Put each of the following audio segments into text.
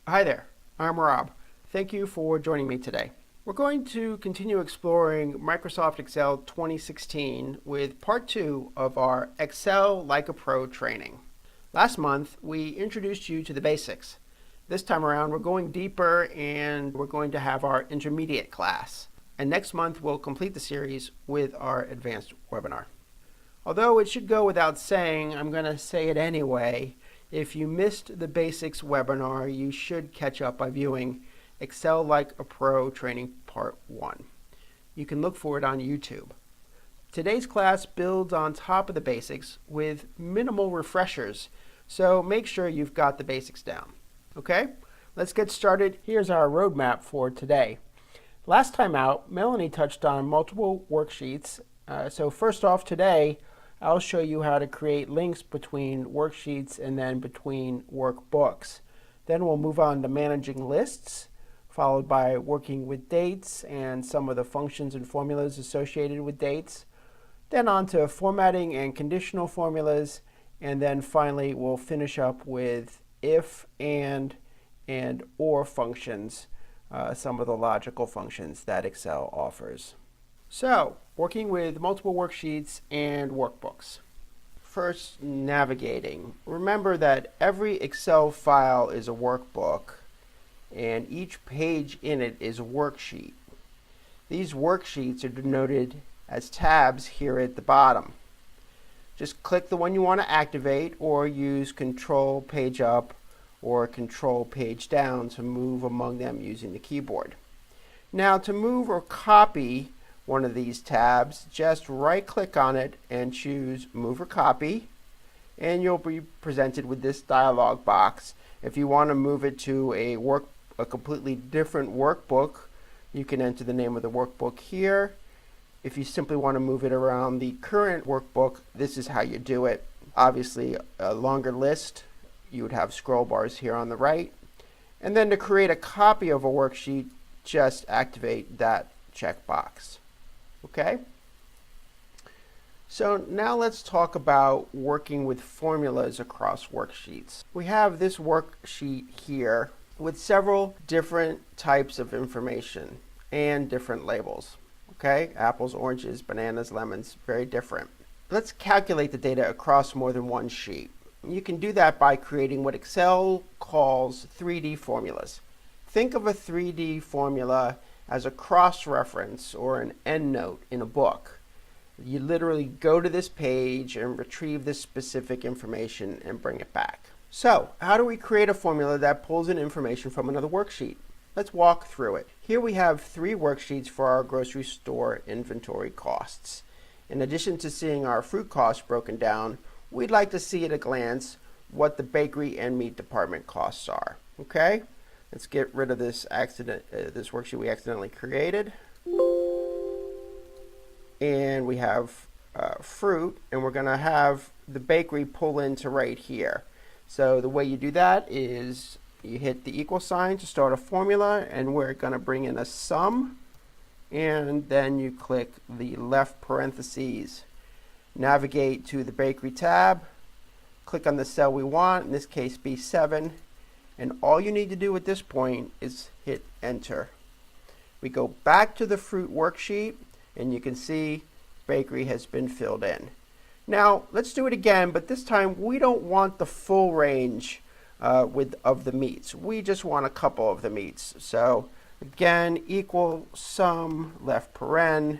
Hi there, I'm Rob. Thank you for joining me today. We're going to continue exploring Microsoft Excel 2016 with part 2 of our Excel Like a Pro training. Last month, we introduced you to the basics. This time around, we're going deeper and we're going to have our intermediate class. And next month, we'll complete the series with our advanced webinar. Although it should go without saying, I'm going to say it anyway. If you missed the basics webinar, you should catch up by viewing Excel Like a Pro Training Part 1. You can look for it on YouTube. Today's class builds on top of the basics with minimal refreshers, so make sure you've got the basics down. Okay, let's get started. Here's our roadmap for today. Last time out, Melanie touched on multiple worksheets. So first off today, I'll show you how to create links between worksheets and then between workbooks. Then we'll move on to managing lists, followed by working with dates and some of the functions and formulas associated with dates. Then on to formatting and conditional formulas, and then finally we'll finish up with if, and or functions, some of the logical functions that Excel offers. So, working with multiple worksheets and workbooks. First, navigating. Remember that every Excel file is a workbook, and each page in it is a worksheet. These worksheets are denoted as tabs here at the bottom. Just click the one you want to activate, or use Control Page Up or Control Page Down to move among them using the keyboard. Now, to move or copy one of these tabs, just right-click on it and choose Move or Copy, and you'll be presented with this dialog box. If you want to move it to a completely different workbook, you can enter the name of the workbook here. If you simply want to move it around the current workbook, this is how you do it. Obviously, a longer list, you would have scroll bars here on the right. And then to create a copy of a worksheet, just activate that checkbox. Okay? So now let's talk about working with formulas across worksheets. We have this worksheet here with several different types of information and different labels. Okay? Apples, oranges, bananas, lemons, very different. Let's calculate the data across more than one sheet. You can do that by creating what Excel calls 3D formulas. Think of a 3D formula as a cross-reference or an endnote in a book. You literally go to this page and retrieve this specific information and bring it back. So, how do we create a formula that pulls in information from another worksheet? Let's walk through it. Here we have 3 worksheets for our grocery store inventory costs. In addition to seeing our fruit costs broken down, we'd like to see at a glance what the bakery and meat department costs are. Okay? Let's get rid of this this worksheet we accidentally created. And we have fruit, and we're going to have the bakery pull into right here. So the way you do that is you hit the equal sign to start a formula, and we're going to bring in a sum, and then you click the left parentheses. Navigate to the bakery tab, click on the cell we want, in this case B7, and all you need to do at this point is hit enter. We go back to the fruit worksheet, and you can see bakery has been filled in. Now let's do it again, but this time we don't want the full range of the meats. We just want a couple of the meats. So again, equal sum, left paren,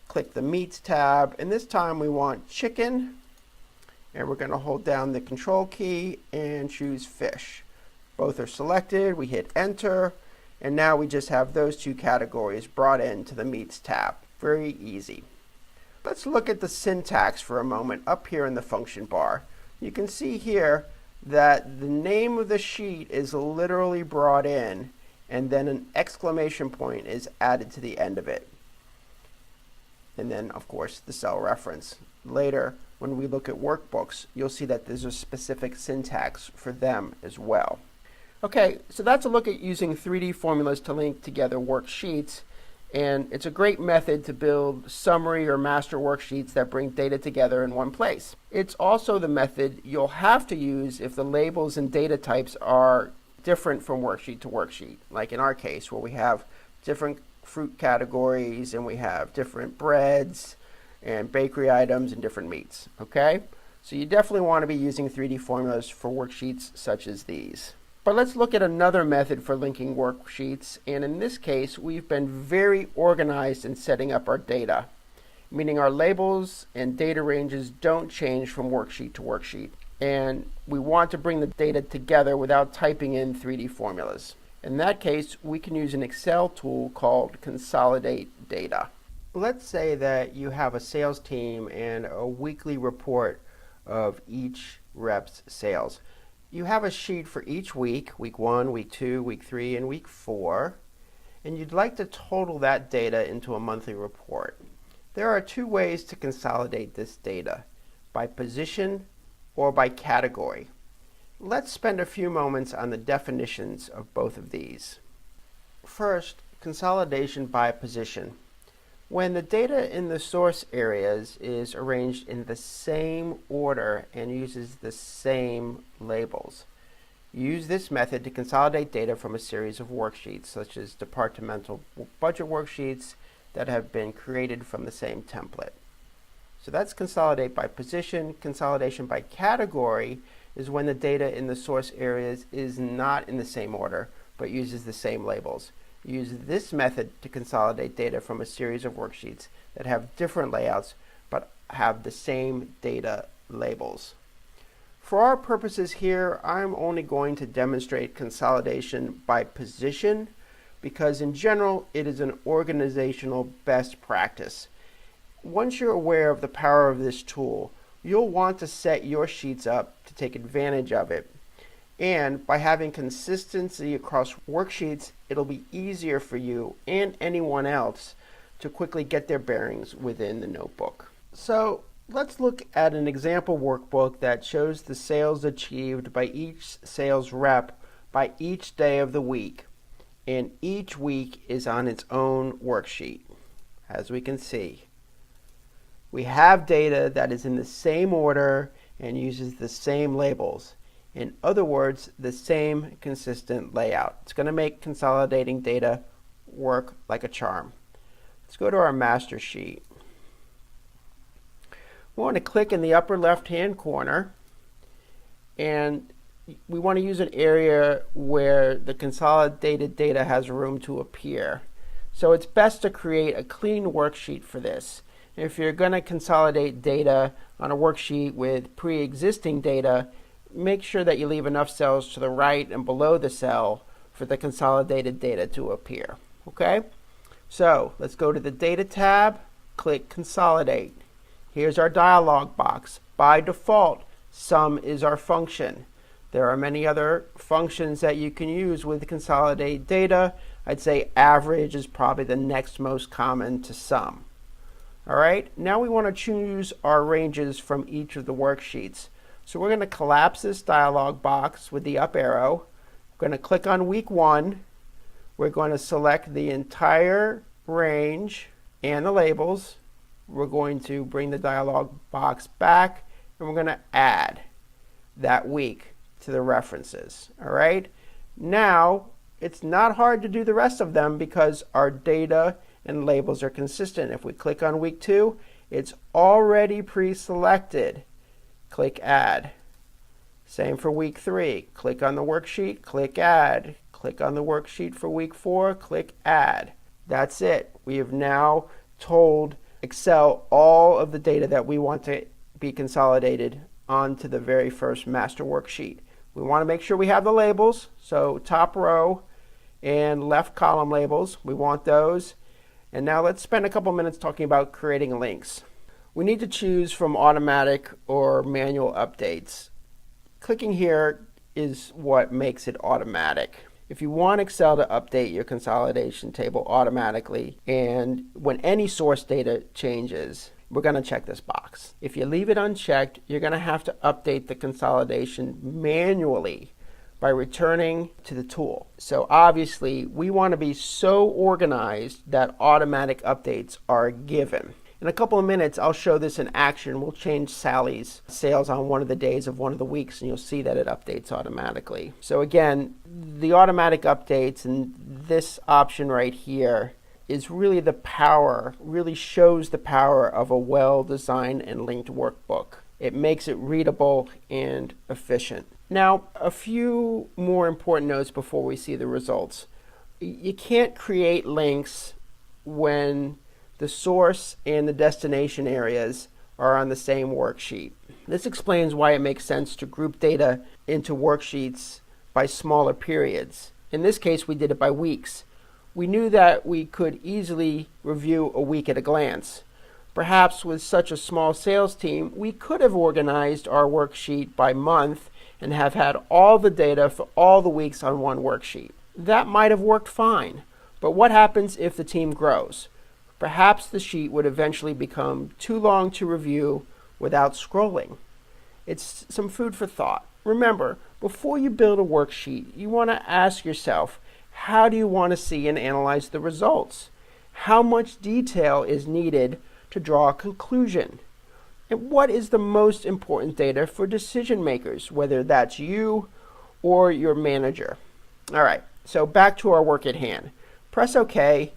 click the meats tab, and this time we want chicken, and we're going to hold down the control key and choose fish. Both are selected, we hit enter, and now we just have those 2 categories brought into the meats tab. Very easy. Let's look at the syntax for a moment up here in the function bar. You can see here that the name of the sheet is literally brought in, and then an exclamation point is added to the end of it. And then, of course, the cell reference. Later, when we look at workbooks, you'll see that there's a specific syntax for them as well. Okay, so that's a look at using 3D formulas to link together worksheets. And it's a great method to build summary or master worksheets that bring data together in one place. It's also the method you'll have to use if the labels and data types are different from worksheet to worksheet, like in our case where we have different fruit categories and we have different breads and bakery items and different meats, okay? So you definitely want to be using 3D formulas for worksheets such as these. But let's look at another method for linking worksheets, and in this case we've been very organized in setting up our data, meaning our labels and data ranges don't change from worksheet to worksheet, and we want to bring the data together without typing in 3D formulas. In that case, we can use an Excel tool called Consolidate Data. Let's say that you have a sales team and a weekly report of each rep's sales. You have a sheet for each week, week 1, week 2, week 3, and week 4, and you'd like to total that data into a monthly report. There are two ways to consolidate this data, by position or by category. Let's spend a few moments on the definitions of both of these. First, consolidation by position. When the data in the source areas is arranged in the same order and uses the same labels. Use this method to consolidate data from a series of worksheets, such as departmental budget worksheets that have been created from the same template. So that's consolidate by position. Consolidation by category is when the data in the source areas is not in the same order, but uses the same labels. Use this method to consolidate data from a series of worksheets that have different layouts, but have the same data labels. For our purposes here, I'm only going to demonstrate consolidation by position, because in general, it is an organizational best practice. Once you're aware of the power of this tool, you'll want to set your sheets up to take advantage of it. And by having consistency across worksheets, it'll be easier for you and anyone else to quickly get their bearings within the notebook. So let's look at an example workbook that shows the sales achieved by each sales rep by each day of the week. And each week is on its own worksheet, as we can see. We have data that is in the same order and uses the same labels. In other words, the same consistent layout. It's going to make consolidating data work like a charm. Let's go to our master sheet. We want to click in the upper left-hand corner, and we want to use an area where the consolidated data has room to appear. So it's best to create a clean worksheet for this. If you're going to consolidate data on a worksheet with pre-existing data, make sure that you leave enough cells to the right and below the cell for the consolidated data to appear. Okay? So let's go to the Data tab, click Consolidate. Here's our dialog box. By default, sum is our function. There are many other functions that you can use with Consolidate Data. I'd say average is probably the next most common to sum. All right, now we want to choose our ranges from each of the worksheets. So we're going to collapse this dialog box with the up arrow. We're going to click on week 1. We're going to select the entire range and the labels. We're going to bring the dialog box back, and we're going to add that week to the references. All right, now it's not hard to do the rest of them because our data and labels are consistent. If we click on week 2, it's already pre-selected. Click Add. Same for week 3. Click on the worksheet, click Add. Click on the worksheet for week 4, click Add. That's it. We have now told Excel all of the data that we want to be consolidated onto the very first master worksheet. We want to make sure we have the labels, so top row and left column labels, we want those. And now let's spend a couple minutes talking about creating links. We need to choose from automatic or manual updates. Clicking here is what makes it automatic. If you want Excel to update your consolidation table automatically, and when any source data changes, we're going to check this box. If you leave it unchecked, you're going to have to update the consolidation manually by returning to the tool. So obviously, we want to be so organized that automatic updates are given. In a couple of minutes, I'll show this in action. We'll change Sally's sales on one of the days of one of the weeks, and you'll see that it updates automatically. So again, the automatic updates and this option right here is really the power, really shows the power of a well-designed and linked workbook. It makes it readable and efficient. Now, a few more important notes before we see the results. You can't create links when the source and the destination areas are on the same worksheet. This explains why it makes sense to group data into worksheets by smaller periods. In this case, we did it by weeks. We knew that we could easily review a week at a glance. Perhaps with such a small sales team, we could have organized our worksheet by month and have had all the data for all the weeks on one worksheet. That might have worked fine, but what happens if the team grows? Perhaps the sheet would eventually become too long to review without scrolling. It's some food for thought. Remember, before you build a worksheet, you want to ask yourself, how do you want to see and analyze the results? How much detail is needed to draw a conclusion? And what is the most important data for decision makers, whether that's you or your manager? All right, so back to our work at hand. Press OK,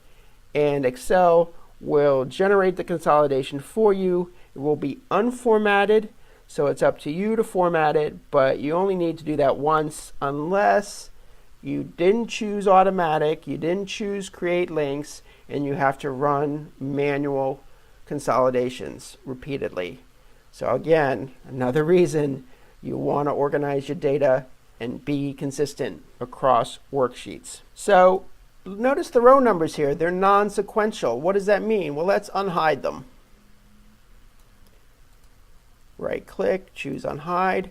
and Excel will generate the consolidation for you. It will be unformatted, so it's up to you to format it, but you only need to do that once unless you didn't choose automatic, you didn't choose create links, and you have to run manual consolidations repeatedly. So again, another reason you want to organize your data and be consistent across worksheets. So notice the row numbers here. They're non-sequential. What does that mean? Well, let's unhide them. Right click, choose unhide.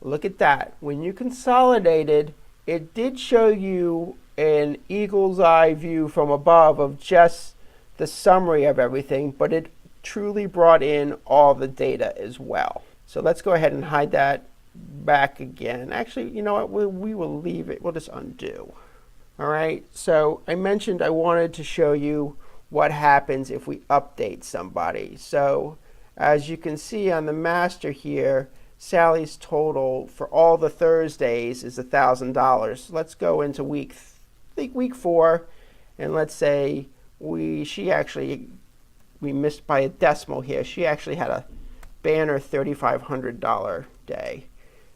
Look at that. When you consolidated, it did show you an eagle's eye view from above of just the summary of everything, but it truly brought in all the data as well. So let's go ahead and hide that back again. Actually, you know what? We will leave it. We'll just undo. All right. So I mentioned I wanted to show you what happens if we update somebody. So as you can see on the master here, Sally's total for all the Thursdays is $1,000. Let's go into week 4, and let's say we missed by a decimal here. She actually had a banner $3,500 day.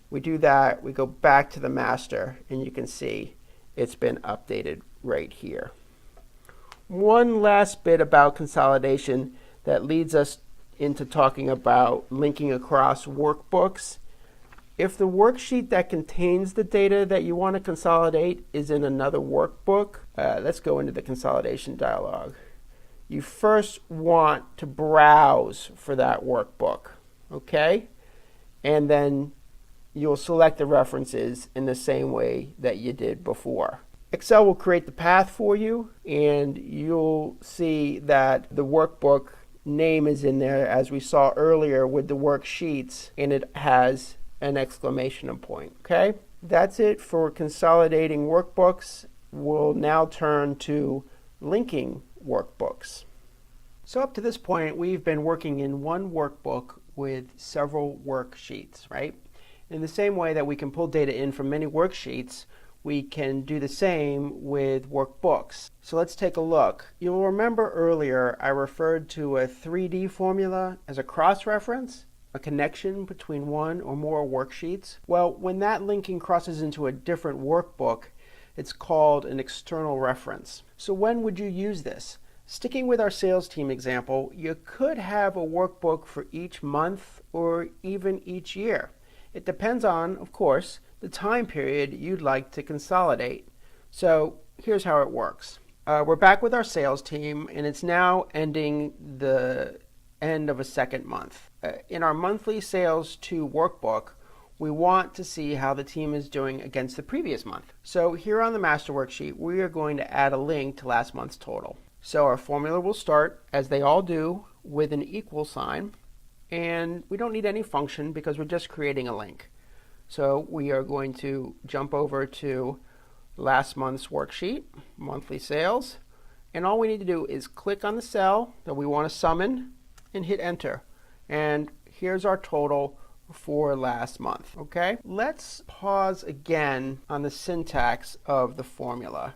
We do that, we go back to the master, and you can see it's been updated right here. One last bit about consolidation that leads us into talking about linking across workbooks. If the worksheet that contains the data that you want to consolidate is in another workbook, let's go into the consolidation dialog. You first want to browse for that workbook, okay? And then you'll select the references in the same way that you did before. Excel will create the path for you, and you'll see that the workbook name is in there, as we saw earlier with the worksheets, and it has an exclamation point, okay? That's it for consolidating workbooks. We'll now turn to linking workbooks. So up to this point, we've been working in one workbook with several worksheets, right? In the same way that we can pull data in from many worksheets, we can do the same with workbooks. So let's take a look. You'll remember earlier I referred to a 3D formula as a cross-reference, a connection between one or more worksheets. Well, when that linking crosses into a different workbook, it's called an external reference. So when would you use this? Sticking with our sales team example, you could have a workbook for each month or even each year. It depends on, of course, the time period you'd like to consolidate. So here's how it works. We're back with our sales team, and it's now ending the end of a second month. In our monthly sales 2 workbook, we want to see how the team is doing against the previous month. So here on the master worksheet, we are going to add a link to last month's total. So our formula will start, as they all do, with an equal sign. And we don't need any function because we're just creating a link. So we are going to jump over to last month's worksheet, monthly sales. And all we need to do is click on the cell that we want to summon, and hit enter. And here's our total for last month. Okay, let's pause again on the syntax of the formula.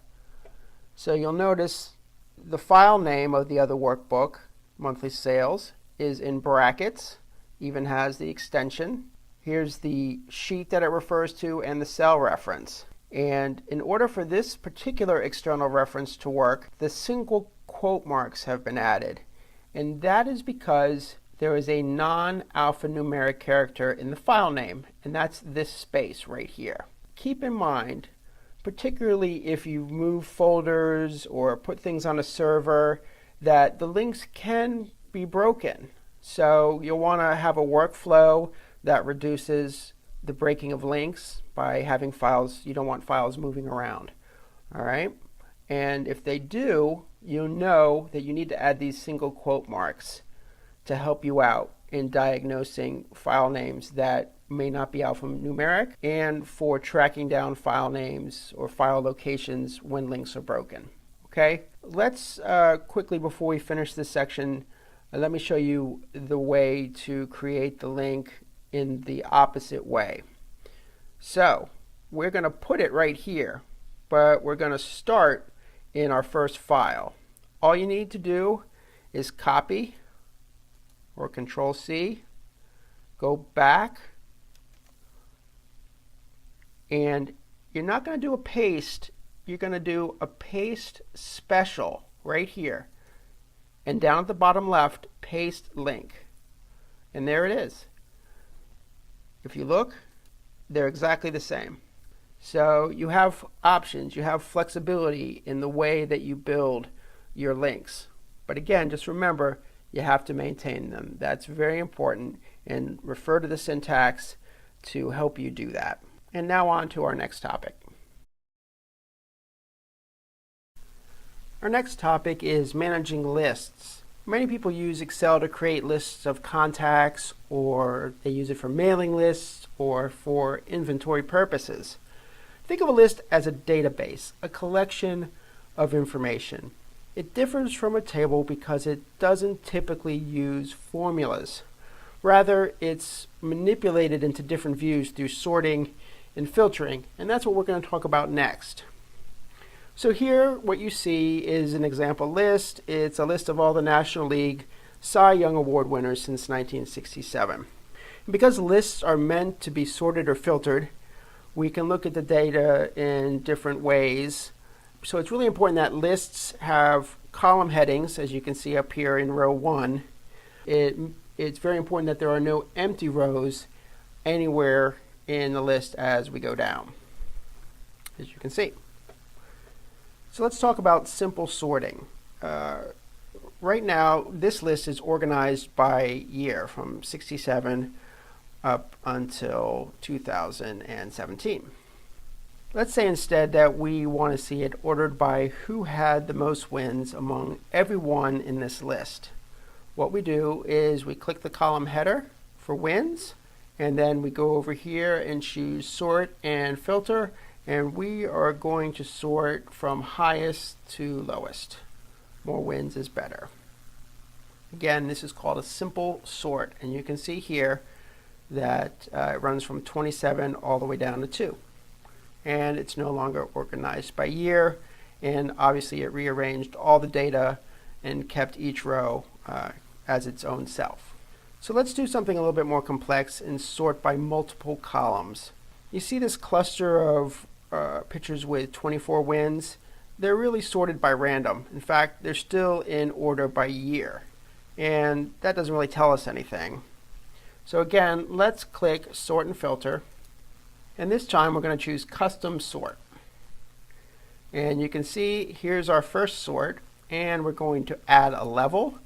So you'll notice the file name of the other workbook, monthly sales, is in brackets, even has the extension. Here's the sheet that it refers to and the cell reference. And in order for this particular external reference to work, the single quote marks have been added. And that is because there is a non-alphanumeric character in the file name, and that's this space right here. Keep in mind, particularly if you move folders or put things on a server, that the links can be broken. So you'll want to have a workflow that reduces the breaking of links by having files. You don't want files moving around. All right? And if they do, you'll know that you need to add these single quote marks to help you out in diagnosing file names that may not be alphanumeric and for tracking down file names or file locations when links are broken. Okay, let's quickly, before we finish this section, let me show you the way to create the link in the opposite way. So we're going to put it right here, but we're going to start in our first file. All you need to do is copy or Control C, go back, and you're not going to do a paste, you're going to do a paste special right here. And down at the bottom left, paste link. And there it is. If you look, they're exactly the same. So you have options, you have flexibility in the way that you build your links. But again, just remember, you have to maintain them. That's very important, and refer to the syntax to help you do that. And now on to our next topic. Our next topic is managing lists. Many people use Excel to create lists of contacts, or they use it for mailing lists or for inventory purposes. Think of a list as a database, a collection of information. It differs from a table because it doesn't typically use formulas. Rather, it's manipulated into different views through sorting and filtering, and that's what we're going to talk about next. So here, what you see is an example list. It's a list of all the National League Cy Young Award winners since 1967. And because lists are meant to be sorted or filtered, we can look at the data in different ways. So it's really important that lists have column headings, as you can see up here in row 1. It's very important that there are no empty rows anywhere in the list as we go down, as you can see. So let's talk about simple sorting. Right now, this list is organized by year from 67 up until 2017. Let's say instead that we want to see it ordered by who had the most wins among everyone in this list. What we do is we click the column header for wins, and then we go over here and choose sort and filter, and we are going to sort from highest to lowest. More wins is better. Again, this is called a simple sort, and you can see here that it runs from 27 all the way down to 2. And it's no longer organized by year, and obviously it rearranged all the data and kept each row as its own self. So let's do something a little bit more complex and sort by multiple columns. You see this cluster of pictures with 24 wins? They're really sorted by random. In fact, they're still in order by year, and that doesn't really tell us anything. So again, let's click sort and filter. And this time we're going to choose custom sort. And you can see here's our first sort, and we're going to add a level.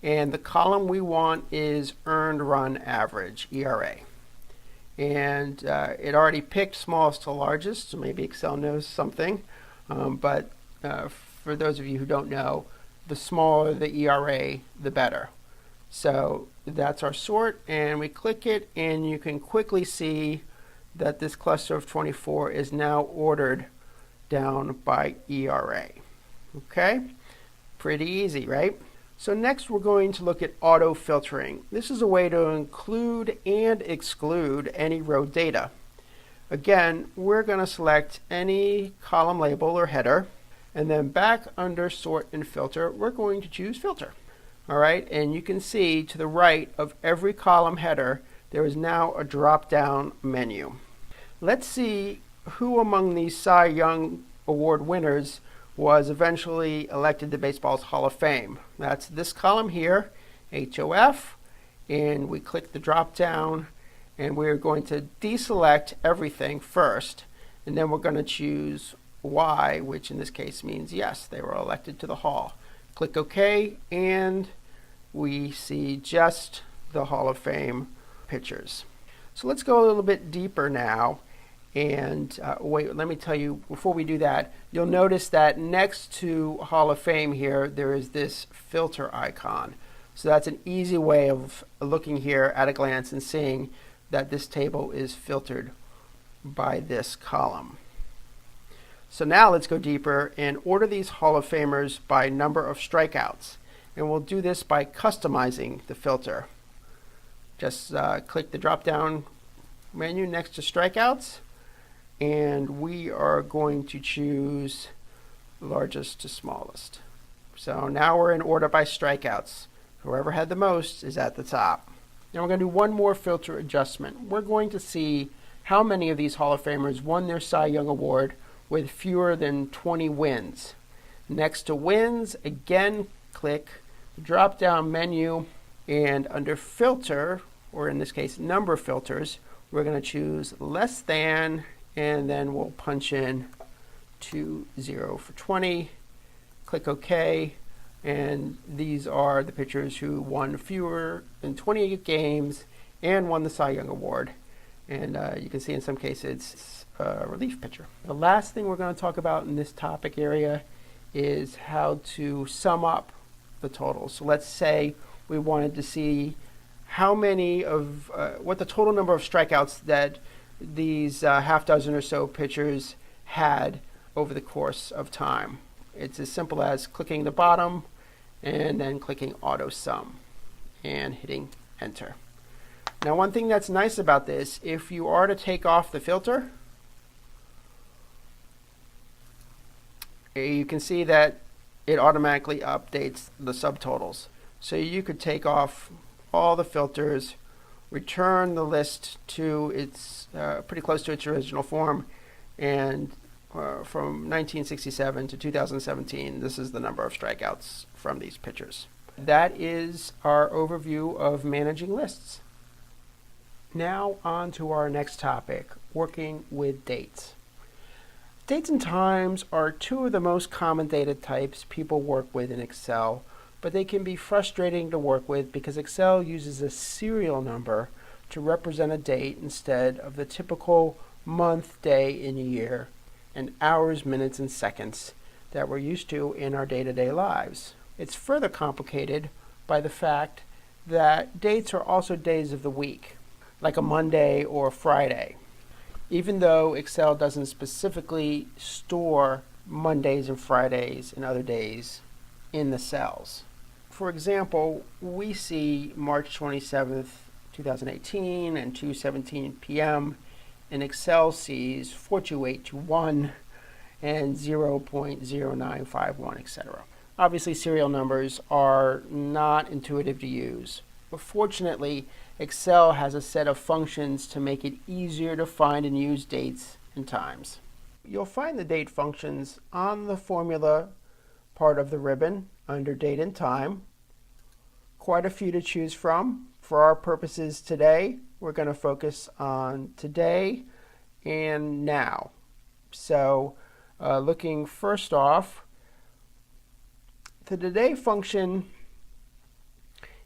And the column we want is earned run average, ERA. And it already picked smallest to largest, so maybe Excel knows something. But for those of you who don't know, the smaller the ERA, the better. So that's our sort, and we click it, and you can quickly see that this cluster of 24 is now ordered down by ERA. Okay? Pretty easy, right? So next we're going to look at auto filtering. This is a way to include and exclude any row data. Again, we're going to select any column label or header, and then back under Sort and Filter, we're going to choose Filter. All right, and you can see to the right of every column header, there is now a drop-down menu. Let's see who among these Cy Young Award winners was eventually elected to baseball's Hall of Fame. That's this column here, HOF, and we click the drop-down, and we're going to deselect everything first, and then we're going to choose Y, which in this case means yes, they were elected to the Hall. Click OK, and we see just the Hall of Fame pictures. So let's go a little bit deeper now, and wait, let me tell you, before we do that, you'll notice that next to Hall of Fame here, there is this filter icon. So that's an easy way of looking here at a glance and seeing that this table is filtered by this column. So now let's go deeper and order these Hall of Famers by number of strikeouts. And we'll do this by customizing the filter. Just click the drop-down menu next to strikeouts, and we are going to choose largest to smallest. So now we're in order by strikeouts. Whoever had the most is at the top. Now we're going to do one more filter adjustment. We're going to see how many of these Hall of Famers won their Cy Young Award with fewer than 20 wins. Next to wins, again, click the drop-down menu, and under filter, or in this case number filters, we're going to choose less than, and then we'll punch in 20 for 20. Click OK. And these are the pitchers who won fewer than 20 games and won the Cy Young Award. And you can see in some cases it's a relief pitcher. The last thing we're going to talk about in this topic area is how to sum up the totals. So let's say we wanted to see how many of, what the total number of strikeouts that these half dozen or so pitchers had over the course of time. It's as simple as clicking the bottom and then clicking Auto Sum and hitting Enter. Now one thing that's nice about this, if you are to take off the filter, you can see that it automatically updates the subtotals. So you could take off all the filters, return the list to its pretty close to its original form, and from 1967 to 2017, this is the number of strikeouts from these pitchers. That is our overview of managing lists. Now on to our next topic, working with dates. Dates and times are two of the most common data types people work with in Excel, but they can be frustrating to work with because Excel uses a serial number to represent a date instead of the typical month, day in a year, and hours, minutes, and seconds that we're used to in our day-to-day lives. It's further complicated by the fact that dates are also days of the week, like a Monday or a Friday, even though Excel doesn't specifically store Mondays and Fridays and other days in the cells. For example, we see March 27th, 2018 and 2:17 p.m. and Excel sees 42821 and 0.0951, etc. Obviously, serial numbers are not intuitive to use, but fortunately, Excel has a set of functions to make it easier to find and use dates and times. You'll find the date functions on the formula part of the ribbon under date and time. Quite a few to choose from. For our purposes today, we're going to focus on today and now. So looking first off, the today function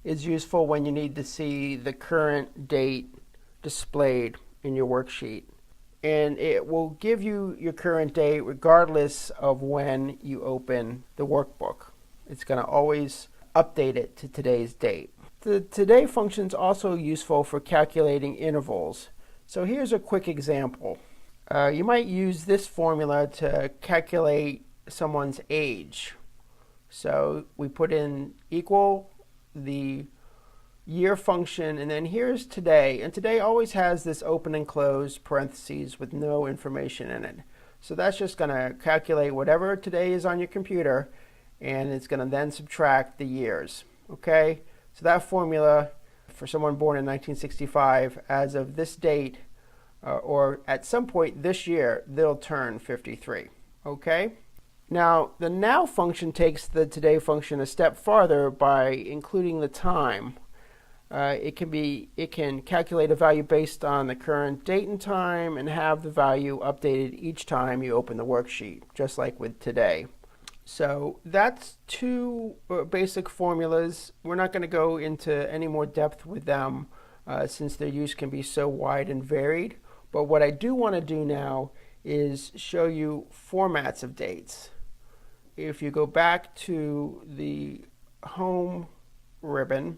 is useful when you need to see the current date displayed in your worksheet. And it will give you your current date regardless of when you open the workbook. It's going to always update it to today's date. The today function is also useful for calculating intervals. So here's a quick example. You might use this formula to calculate someone's age. So we put in equal the year function, and then here's today. And today always has this open and close parentheses with no information in it. So that's just going to calculate whatever today is on your computer, and it's going to then subtract the years. Okay? So that formula for someone born in 1965, as of this date, or at some point this year, they'll turn 53. Okay? Now, the now function takes the today function a step farther by including the time. It can calculate a value based on the current date and time and have the value updated each time you open the worksheet, just like with today. So that's two basic formulas. We're not going to go into any more depth with them since their use can be so wide and varied. But what I do want to do now is show you formats of dates. If you go back to the home ribbon,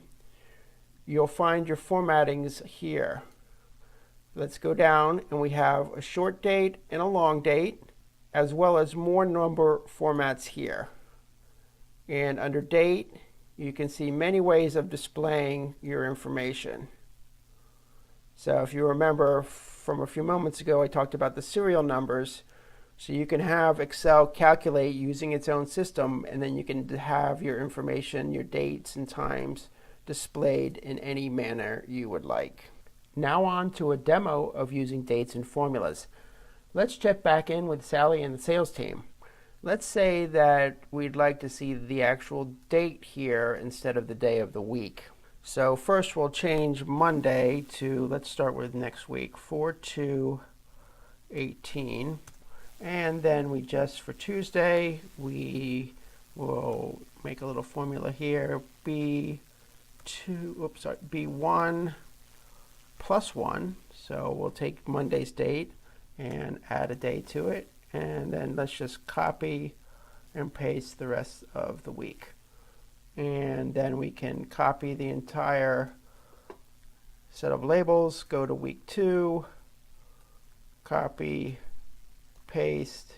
you'll find your formattings here. Let's go down, and we have a short date and a long date, as well as more number formats here. And under date, you can see many ways of displaying your information. So if you remember from a few moments ago, I talked about the serial numbers. So you can have Excel calculate using its own system, and then you can have your information, your dates and times displayed in any manner you would like. Now on to a demo of using dates and formulas. Let's check back in with Sally and the sales team. Let's say that we'd like to see the actual date here instead of the day of the week. So first we'll change Monday to, let's start with next week, 4/2/18. And then we just, for Tuesday, we will make a little formula here, B1 plus 1. So we'll take Monday's date and add a day to it. And then let's just copy and paste the rest of the week. And then we can copy the entire set of labels, go to week 2, copy, paste,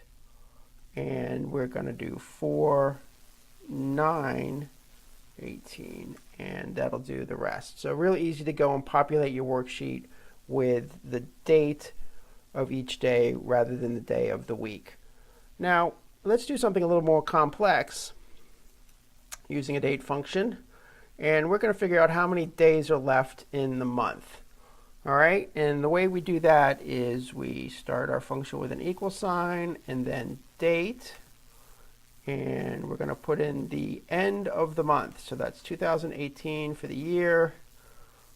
and we're going to do 4/9/18, and that'll do the rest. So really easy to go and populate your worksheet with the date of each day rather than the day of the week. Now let's do something a little more complex using a date function, and we're going to figure out how many days are left in the month. All right, and the way we do that is we start our function with an equal sign and then date, and we're going to put in the end of the month. So that's 2018 for the year,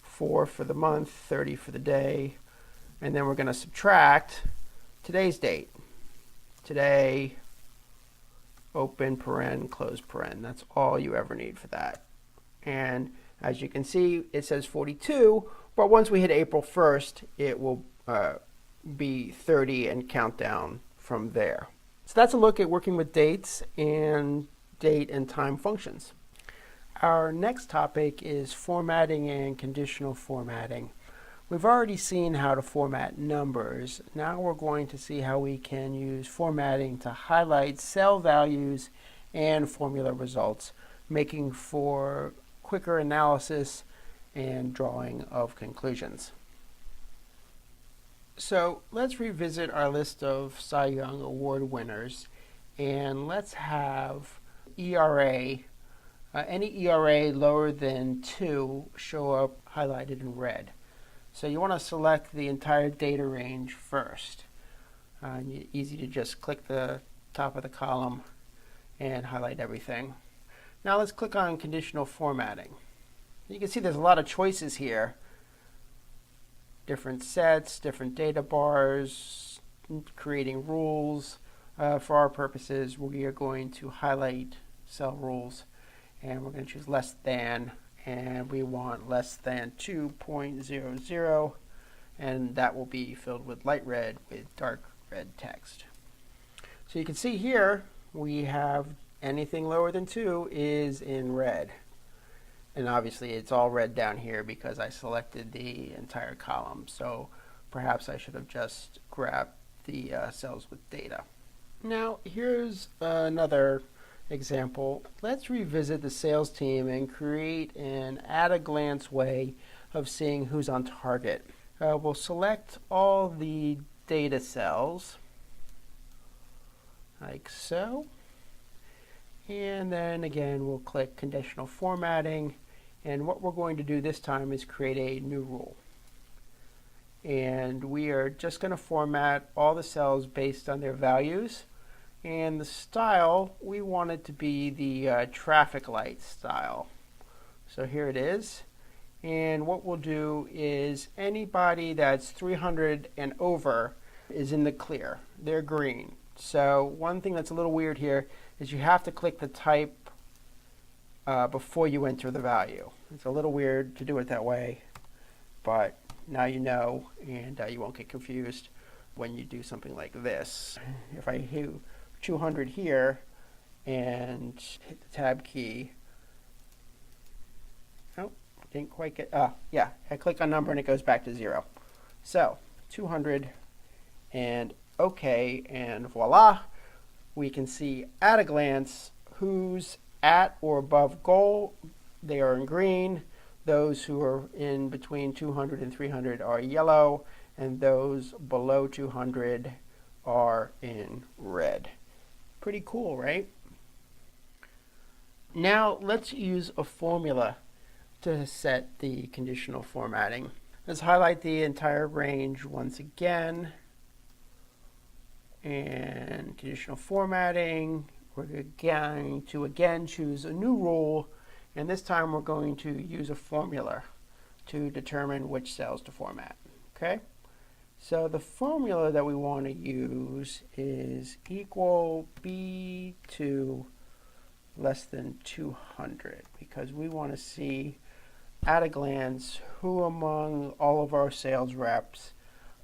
4 for the month, 30 for the day, and then we're going to subtract today's date. Today, open paren, close paren. That's all you ever need for that. And as you can see, it says 42. But once we hit April 1st, it will be 30 and count down from there. So that's a look at working with dates and date and time functions. Our next topic is formatting and conditional formatting. We've already seen how to format numbers. Now we're going to see how we can use formatting to highlight cell values and formula results, making for quicker analysis and drawing of conclusions. So let's revisit our list of Cy Young Award winners, and let's have ERA, any ERA lower than 2 show up highlighted in red. So you want to select the entire data range first. Easy to just click the top of the column and highlight everything. Now let's click on conditional formatting. You can see there's a lot of choices here. Different sets, different data bars, creating rules. For our purposes, we are going to highlight cell rules, and we're going to choose less than, and we want less than 2.00, and that will be filled with light red with dark red text. So you can see here we have anything lower than 2 is in red. And obviously it's all red down here because I selected the entire column. So perhaps I should have just grabbed the cells with data. Now here's another example, let's revisit the sales team and create an at-a-glance way of seeing who's on target. We'll select all the data cells, like so. And then again, we'll click Conditional Formatting. And what we're going to do this time is create a new rule. And we are just going to format all the cells based on their values. And the style, we want it to be the traffic light style. So here it is. And what we'll do is anybody that's 300 and over is in the clear. They're green. So one thing that's a little weird here is you have to click the type before you enter the value. It's a little weird to do it that way, but now you know, and you won't get confused when you do something like this. If I hit 200 here and hit the tab key, oh, didn't quite get, yeah, I click on number and it goes back to 0. So 200 and OK, and voila, we can see at a glance who's at or above goal. They are in green. Those who are in between 200 and 300 are yellow, and those below 200 are in red. Pretty cool, right? Now let's use a formula to set the conditional formatting. Let's highlight the entire range once again. And conditional formatting, we're going to again choose a new rule, and this time we're going to use a formula to determine which cells to format. Okay? So the formula that we want to use is equal B2 less than 200, because we want to see at a glance who among all of our sales reps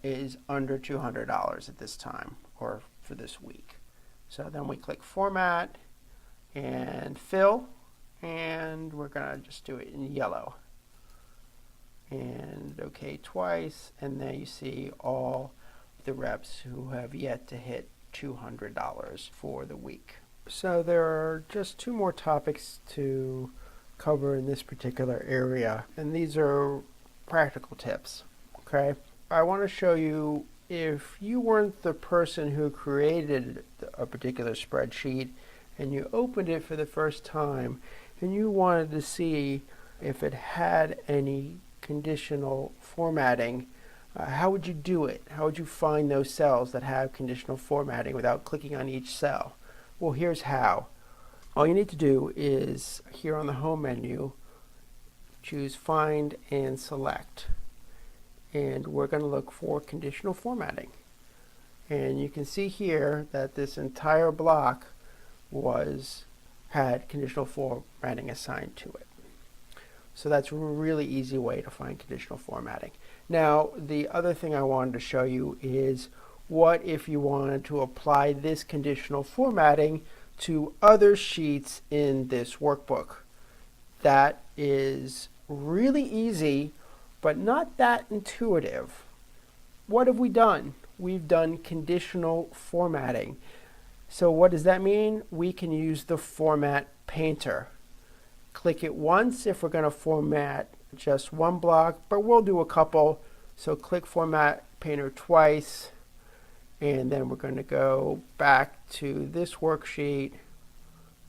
is under $200 at this time, or for this week. So then we click Format and Fill, and we're going to just do it in yellow. And OK twice, and then you see all the reps who have yet to hit $200 for the week. So there are just 2 more topics to cover in this particular area, and these are practical tips. Okay, I want to show you, if you weren't the person who created a particular spreadsheet and you opened it for the first time and you wanted to see if it had any conditional formatting, how would you do it? How would you find those cells that have conditional formatting without clicking on each cell? Well, here's how. All you need to do is, here on the home menu, choose Find and Select. And we're going to look for conditional formatting. And you can see here that this entire block had conditional formatting assigned to it. So that's a really easy way to find conditional formatting. Now, the other thing I wanted to show you is, what if you wanted to apply this conditional formatting to other sheets in this workbook? That is really easy, but not that intuitive. What have we done? We've done conditional formatting. So what does that mean? We can use the Format Painter. Click it once if we're going to format just one block, but we'll do a couple. So click Format Painter twice, and then we're going to go back to this worksheet,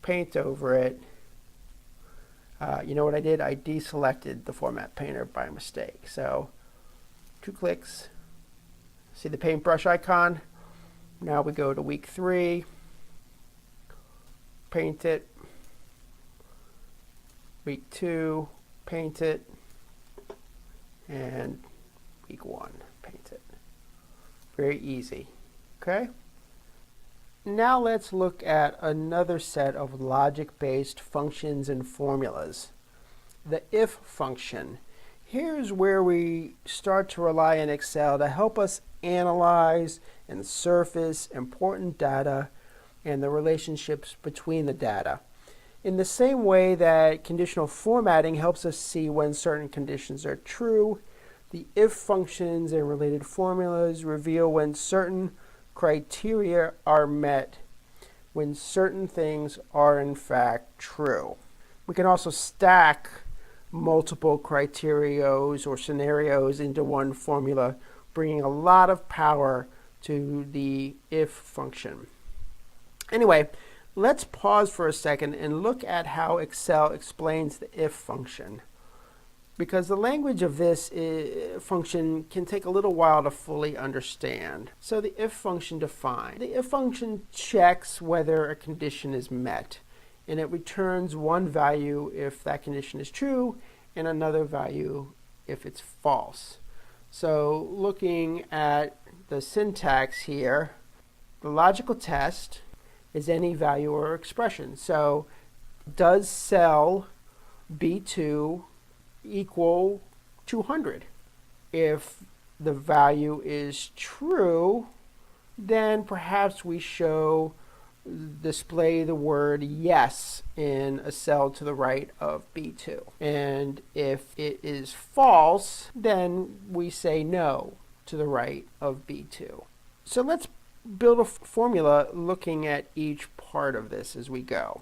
paint over it. You know what I did? I deselected the Format Painter by mistake. So 2 clicks. See the paintbrush icon? Now we go to week 3, paint it. Week 2, paint it. And week 1, paint it. Very easy. Okay? Now let's look at another set of logic-based functions and formulas. The if function. Here's where we start to rely on Excel to help us analyze and surface important data and the relationships between the data. In the same way that conditional formatting helps us see when certain conditions are true, the if functions and related formulas reveal when certain criteria are met when certain things are in fact true. We can also stack multiple criterios or scenarios into one formula, bringing a lot of power to the if function. Anyway, let's pause for a second and look at how Excel explains the if function, because the language of this function can take a little while to fully understand. So the if function defines. The if function checks whether a condition is met, and it returns one value if that condition is true and another value if it's false. So looking at the syntax here, the logical test is any value or expression. So does cell B2 equal 200? If the value is true, then perhaps we display the word yes in a cell to the right of B2. And if it is false, then we say no to the right of B2. So let's build a formula looking at each part of this as we go.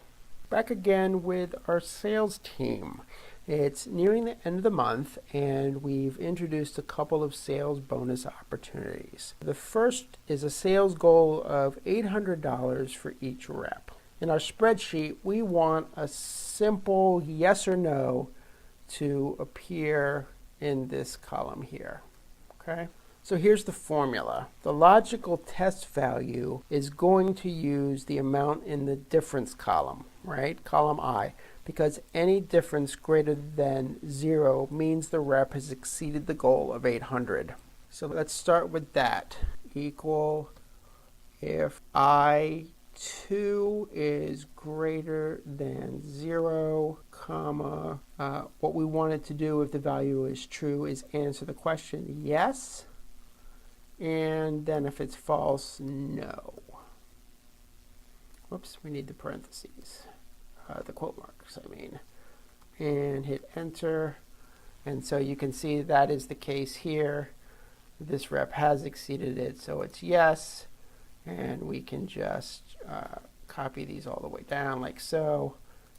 Back again with our sales team. It's nearing the end of the month, and we've introduced a couple of sales bonus opportunities. The first is a sales goal of $800 for each rep. In our spreadsheet, we want a simple yes or no to appear in this column here. Okay? So here's the formula. The logical test value is going to use the amount in the difference column, right? Column I. Because any difference greater than 0 means the rep has exceeded the goal of 800. So let's start with that. Equal if I2 is greater than 0, comma, what we wanted to do if the value is true is answer the question yes, and then if it's false, no. Whoops, we need the parentheses. The quote marks, and hit enter. And so you can see that is the case here. This rep has exceeded it, so it's yes. And we can just copy these all the way down like so.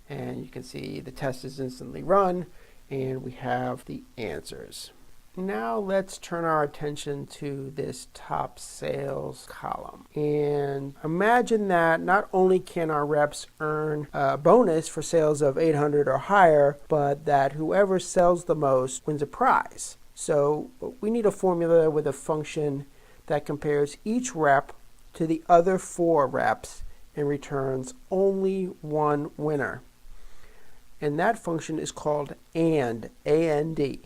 And you can see the test is instantly run, and we have the answers. Now let's turn our attention to this top sales column. And imagine that not only can our reps earn a bonus for sales of 800 or higher, but that whoever sells the most wins a prize. So we need a formula with a function that compares each rep to the other 4 reps and returns only one winner. And that function is called AND, A-N-D.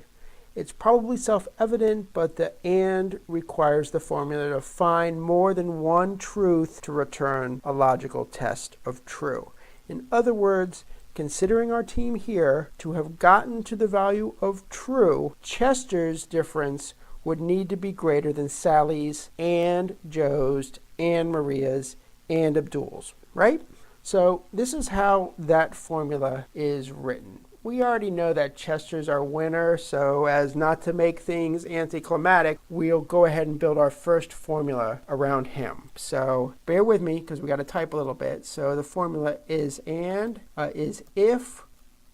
It's probably self-evident, but the AND requires the formula to find more than one truth to return a logical test of true. In other words, considering our team here to have gotten to the value of true, Chester's difference would need to be greater than Sally's and Joe's and Maria's and Abdul's, right? So this is how that formula is written. We already know that Chester's our winner, so as not to make things anticlimactic, we'll go ahead and build our first formula around him. So bear with me because we got to type a little bit. So the formula is if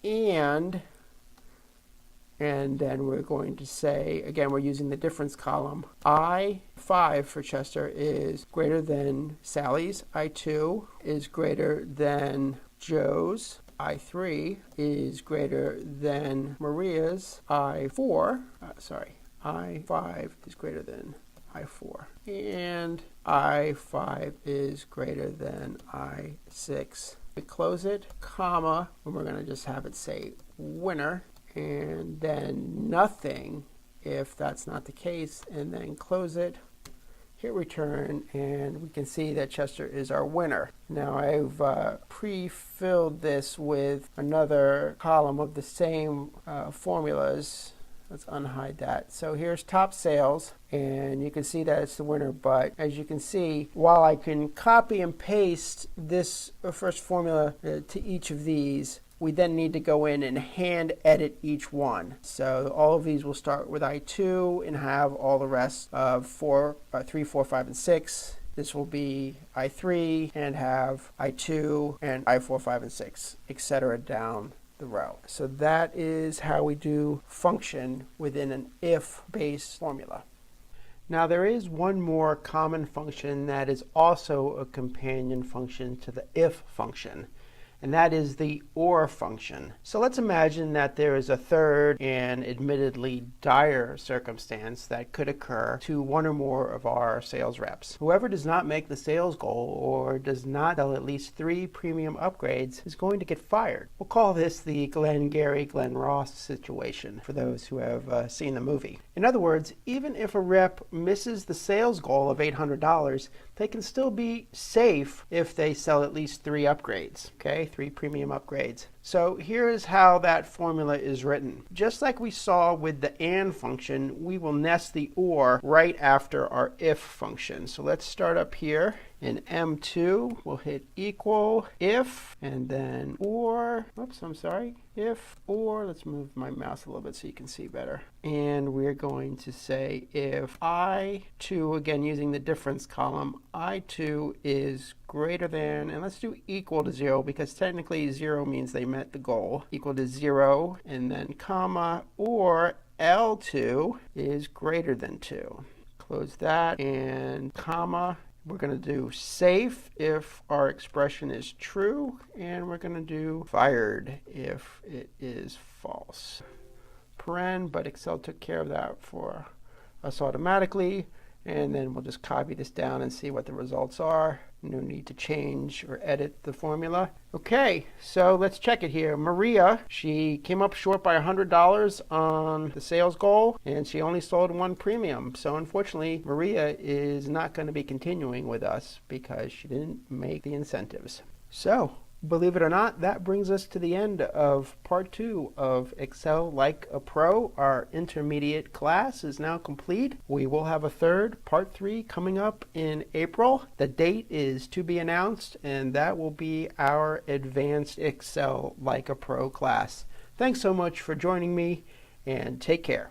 and then we're going to say, again, we're using the difference column. I5 for Chester is greater than Sally's. I2 is greater than Joe's. I3 is greater than Maria's. I5 is greater than I4. And I5 is greater than I6. We close it, comma, and we're going to just have it say winner, and then nothing if that's not the case, and then close it. Hit return, and we can see that Chester is our winner. Now I've pre-filled this with another column of the same formulas. Let's unhide that. So here's top sales, and you can see that it's the winner, but as you can see, while I can copy and paste this first formula to each of these, we then need to go in and hand edit each one. So all of these will start with I2 and have all the rest of 3, 4, 5, and 6 This will be I3 and have I2 and I4, 5, and 6, etc. down the row. So that is how we do function within an if-based formula. Now there is one more common function that is also a companion function to the if function, and that is the OR function. So let's imagine that there is a third and admittedly dire circumstance that could occur to one or more of our sales reps. Whoever does not make the sales goal or does not sell at least 3 premium upgrades is going to get fired. We'll call this the Glenn Gary, Glenn Ross situation for those who have seen the movie. In other words, even if a rep misses the sales goal of $800, they can still be safe if they sell at least 3 upgrades, okay? 3 premium upgrades. So here's how that formula is written. Just like we saw with the AND function, we will nest the OR right after our IF function. So let's start up here. In M2, we'll hit equal, if, and then OR, if, OR, let's move my mouse a little bit so you can see better. And we're going to say if I2, again using the difference column, I2 is greater than, and let's do equal to 0 because technically 0 means they met the goal, equal to 0, and then comma, or L2 is greater than 2. Close that, and comma. We're going to do safe if our expression is true, and we're going to do fired if it is false. Paren, but Excel took care of that for us automatically, and then we'll just copy this down and see what the results are. No need to change or edit the formula. Okay, so let's check it here. Maria, she came up short by $100 on the sales goal, and she only sold 1 premium. So unfortunately, Maria is not going to be continuing with us because she didn't make the incentives. So, believe it or not, that brings us to the end of part 2 of Excel Like a Pro. Our intermediate class is now complete. We will have a third, part 3, coming up in April. The date is to be announced, and that will be our advanced Excel Like a Pro class. Thanks so much for joining me, and take care.